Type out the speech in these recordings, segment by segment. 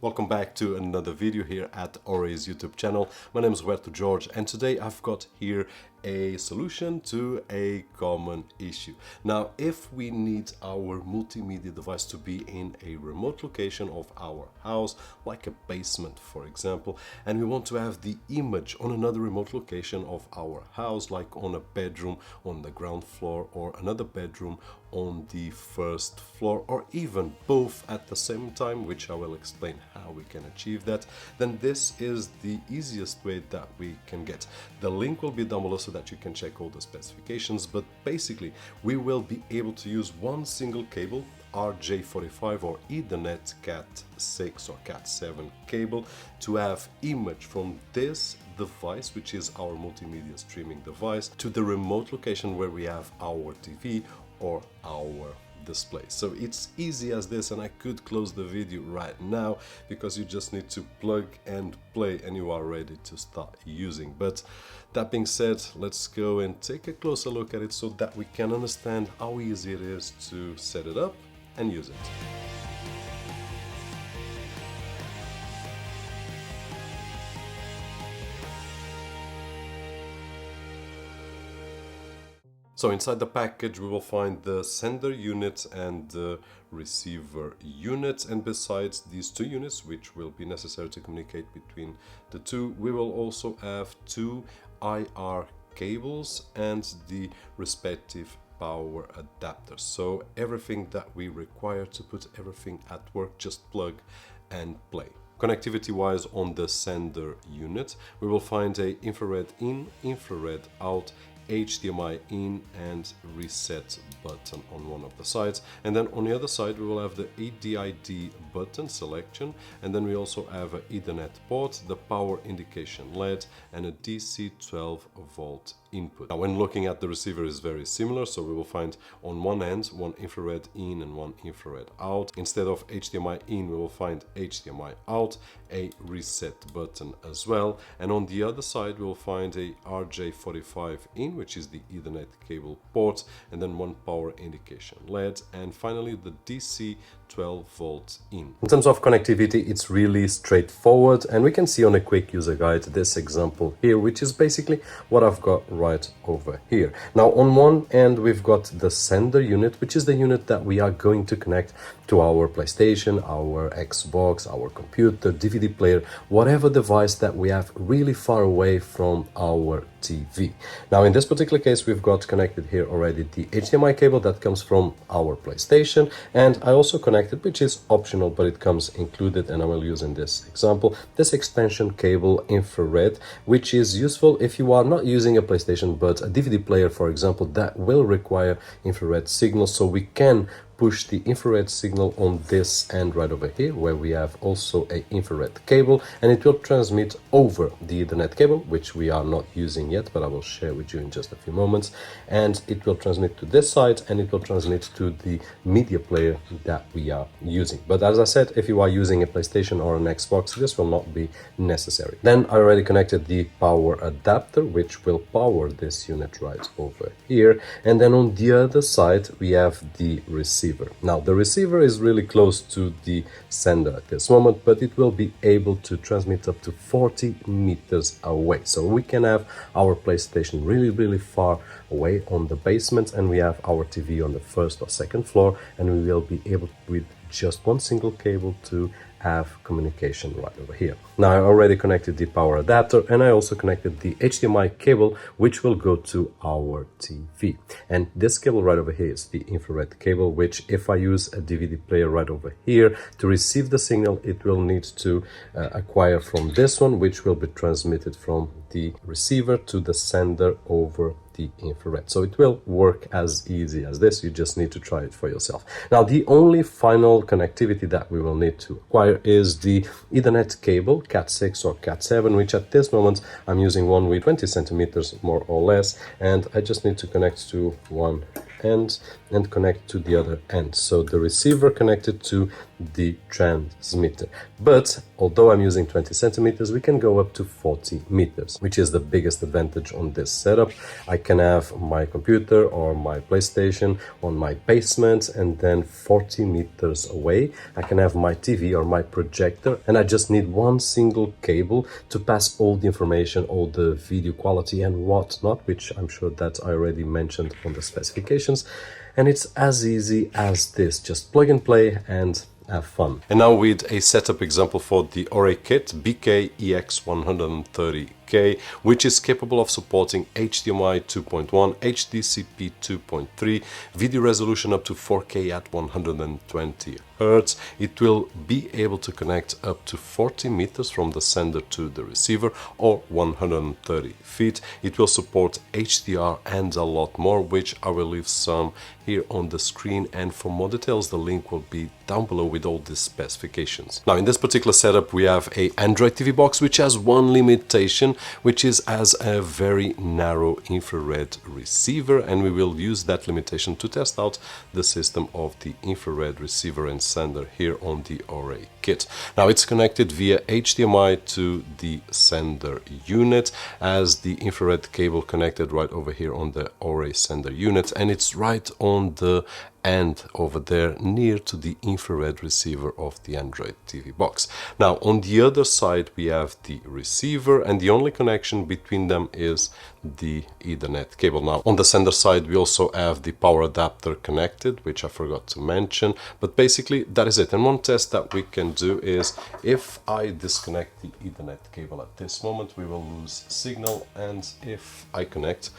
Welcome back to another video here at Ore's YouTube channel. My name is Roberto Jorge, and today I've got here a solution to a common issue. Now, if we need our multimedia device to be in a remote location of our house, like a basement for example, and we want to have the image on another remote location of our house, like on a bedroom on the ground floor or another bedroom on the first floor, or even both at the same time, which I will explain how we can achieve that, then this is the easiest way that we can get. The link will be down below so that you can check all the specifications, but basically we will be able to use one single cable, RJ45 or Ethernet Cat6 or Cat7 cable, to have image from this device, which is our multimedia streaming device, to the remote location where we have our TV or our display. So it's easy as this, and I could close the video right now because you just need to plug and play and you are ready to start using. But that being said, let's go and take a closer look at it so that we can understand how easy it is to set it up and use it. So inside the package we will find the sender unit and the receiver unit, and besides these two units, which will be necessary to communicate between the two, we will also have two IR cables and the respective power adapters. So everything that we require to put everything at work, just plug and play. Connectivity wise, on the sender unit we will find a infrared in, infrared out, HDMI in and reset button on one of the sides, and then on the other side we will have the EDID button selection, and then we also have an Ethernet port, the power indication LED, and a DC 12 volt input. Now when looking at the receiver is very similar, so we will find on one end one infrared in and one infrared out. Instead of HDMI in we will find HDMI out, a reset button as well, and on the other side we will find a RJ45 in, which is the Ethernet cable port, and then one power indication LED, and finally the DC 12 volts in. In terms of connectivity, it's really straightforward, and we can see on a quick user guide this example here, which is basically what I've got right over here. Now on one end we've got the sender unit, which is the unit that we are going to connect to our PlayStation, our Xbox, our computer, DVD player, whatever device that we have really far away from our TV. Now in this particular case we've got connected here already the HDMI cable that comes from our PlayStation, and I also connected, which is optional but it comes included and I will use in this example, this extension cable infrared, which is useful if you are not using a PlayStation but a DVD player for example, that will require infrared signals. So we can push the infrared signal on this end right over here, where we have also a infrared cable, and it will transmit over the Ethernet cable, which we are not using yet, but I will share with you in just a few moments, and it will transmit to this side and it will transmit to the media player that we are using. But as I said, if you are using a PlayStation or an Xbox, this will not be necessary. Then I already connected the power adapter, which will power this unit right over here, and then on the other side we have the receiver. Now the receiver is really close to the sender at this moment, but it will be able to transmit up to 40 meters away. So we can have our PlayStation really far away on the basement, and we have our TV on the first or second floor, and we will be able with just one single cable to have communication right over here. Now I already connected the power adapter, and I also connected the HDMI cable, which will go to our TV. And this cable right over here is the infrared cable, which if I use a DVD player right over here to receive the signal, it will need to acquire from this one, which will be transmitted from the receiver to the sender over the infrared. So it will work as easy as this. You just need to try it for yourself. Now the only final connectivity that we will need to acquire is the Ethernet cable Cat6 or Cat7, which at this moment I'm using one with 20 centimeters more or less, and I just need to connect to one end and connect to the other end. So the receiver connected to the transmitter. But although I'm using 20 centimeters, we can go up to 40 meters, which is the biggest advantage on this setup. I can have my computer or my PlayStation on my basement, and then 40 meters away I can have my TV or my projector, and I just need one single cable to pass all the information, all the video quality and whatnot, which I'm sure that I already mentioned on the specifications. And it's as easy as this, just plug and play and have fun. And now with a setup example for the Ore kit BK-EX130K, which is capable of supporting HDMI 2.1, HDCP 2.3, video resolution up to 4K at 120 Hz. It will be able to connect up to 40 meters from the sender to the receiver, or 130 feet. It will support HDR and a lot more, which I will leave some here on the screen, and for more details the link will be down below with all the specifications. Now in this particular setup we have a Android TV box which has one limitation, which is as a very narrow infrared receiver, and we will use that limitation to test out the system of the infrared receiver and sender here on the Ore kit. Now it's connected via HDMI to the sender unit, as the infrared cable connected right over here on the Ore sender unit, and it's right on the end over there near to the infrared receiver of the Android TV box. Now on the other side we have the receiver, and the only connection between them is the Ethernet cable. Now on the sender side we also have the power adapter connected, which I forgot to mention, but basically that is it. And one test that we can do is, if I disconnect the Ethernet cable at this moment, we will lose signal, and if I connect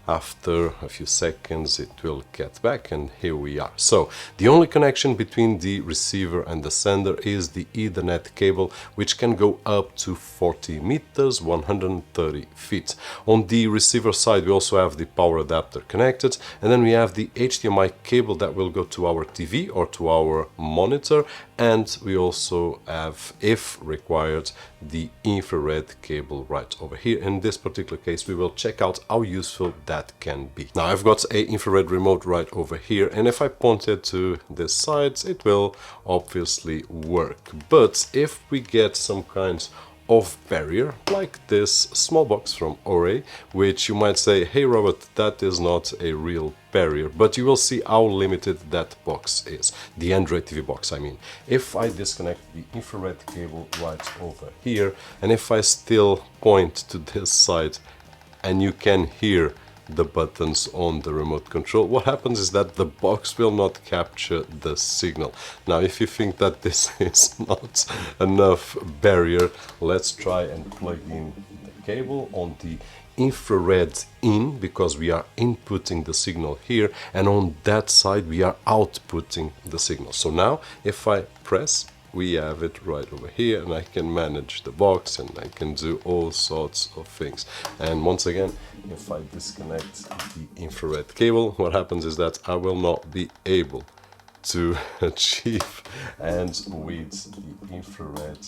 after a few seconds it will get back, and here we are. So the only connection between the receiver and the sender is the Ethernet cable, which can go up to 40 meters, 130 feet. On the receiver side we also have the power adapter connected, and then we have the HDMI cable that will go to our TV or to our monitor, and we also have, if required, the infrared cable right over here. In this particular case we will check out how useful that can be. Now I've got a infrared remote right over here, and if I point it to this side it will obviously work. But if we get some kind of barrier like this small box from Ore, which you might say, hey Robert, that is not a real barrier, but you will see how limited that box is, the Android TV box I mean. If I disconnect the infrared cable right over here, and if I still point to this side, and you can hear the buttons on the remote control, what happens is that the box will not capture the signal. Now if you think that this is not enough barrier, let's try and plug in the cable on the infrared in, because we are inputting the signal here, and on that side we are outputting the signal. So now if I press, we have it right over here, and I can manage the box and I can do all sorts of things. And once again, if I disconnect the infrared cable, what happens is that I will not be able to achieve, and with the infrared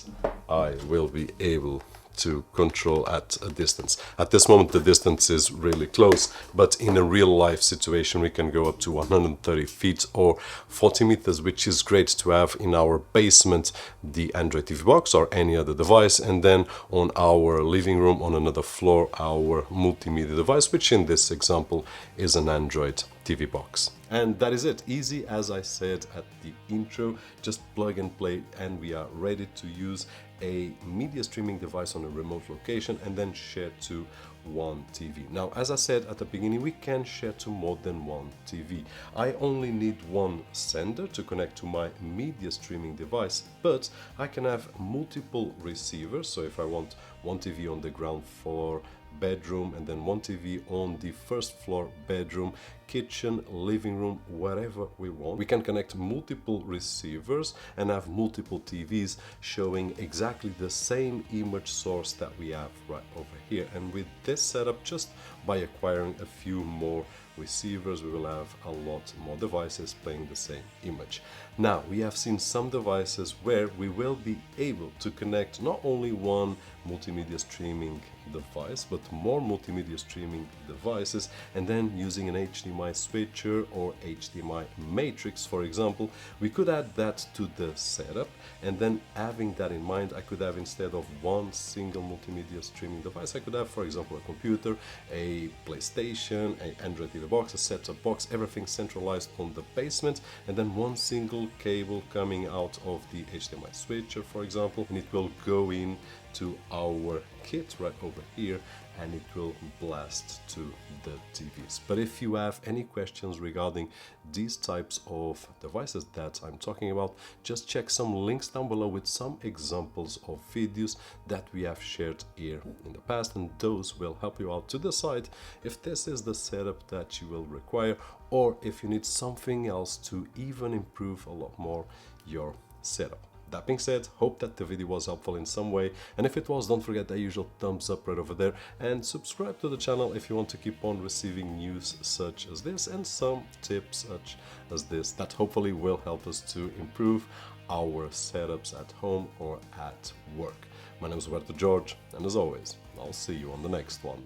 I will be able to control at a distance. At this moment the distance is really close, but in a real life situation we can go up to 130 feet or 40 meters, which is great to have in our basement the Android TV box or any other device, and then on our living room on another floor our multimedia device, which in this example is an Android TV box. And that is it. Easy, as I said at the intro, just plug and play and we are ready to use a media streaming device on a remote location and then share to one TV. Now, as I said at the beginning, we can share to more than one TV. I only need one sender to connect to my media streaming device, but I can have multiple receivers. So if I want one TV on the ground floor bedroom and then one TV on the first floor bedroom, kitchen, living room, wherever we want, we can connect multiple receivers and have multiple TVs showing exactly the same image source that we have right over here. And with this setup, just by acquiring a few more receivers, we will have a lot more devices playing the same image. Now, we have seen some devices where we will be able to connect not only one multimedia streaming device, but more multimedia streaming devices, and then using an HDMI HDMI switcher or HDMI matrix, for example, we could add that to the setup, and then having that in mind, I could have, instead of one single multimedia streaming device, I could have, for example, a computer, a PlayStation, an Android TV box, a set-top box, everything centralized on the basement, and then one single cable coming out of the HDMI switcher, for example, and it will go in to our kit right over here, and it will blast to the TVs. But if you have any questions regarding these types of devices that I'm talking about, just check some links down below with some examples of videos that we have shared here in the past, and those will help you out to decide if this is the setup that you will require, or if you need something else to even improve a lot more your setup. That being said, hope that the video was helpful in some way, and if it was, don't forget the usual thumbs up right over there, and subscribe to the channel if you want to keep on receiving news such as this and some tips such as this that hopefully will help us to improve our setups at home or at work. My name is Roberto, and as always, I'll see you on the next one.